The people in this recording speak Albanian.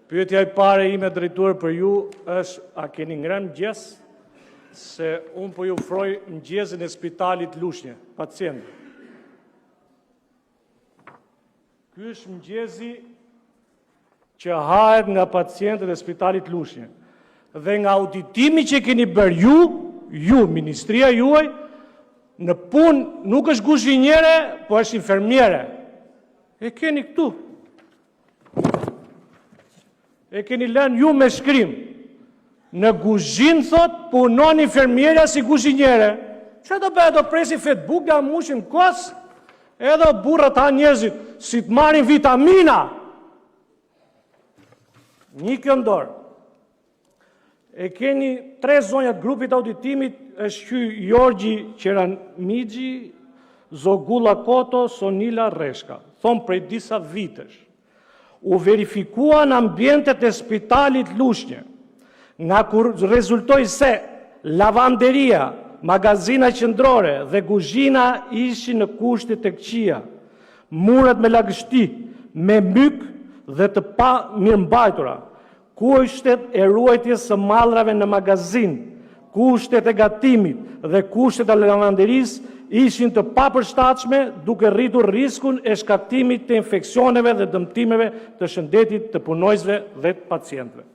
Pyetja e pare ime drejtuar për ju është, a keni ngrënë mëngjes? Se unë po ju ofroj mëngjesin e Spitalit Lushnjë, pacient. Ky është mëngjesi që hahet nga pacientët e Spitalit Lushnjë. Dhe nga auditimi që keni bërë ju, ministria juaj, në punë nuk është kuzhinjere, po është infermiere. E keni këtu. E keni lënë ju me shkrim. Në kuzhinë, thot, punon infermierja si kuzhinjere. Që do bëhe, do presi Facebook, da mushin kos, edhe burrat ha njerëzit, si të marrin vitamina. Një këndor. E keni 3 zonjat grupit auditimit, është ky Jorgji Qeranmixhi, Zogulla Koto, Sonila Reshka. Thonë prej disa vitesh. U verifikuan ambientet e Spitalit Lushnjë, nga kur rezultoi se lavanderia, magazina qendrore dhe kuzhina ishin në kushte të këqija, muret me lagështi, me myk dhe të pa mirëmbajtura, kushtet e ruajtjes së mallrave në magazin, kushtet e gatimit dhe kushtet e lavanderisë ishin të papërshtatshme, duke rritur riskun e shkaktimit të infeksioneve dhe dëmtimeve të shëndetit të punojësve dhe të pacientëve.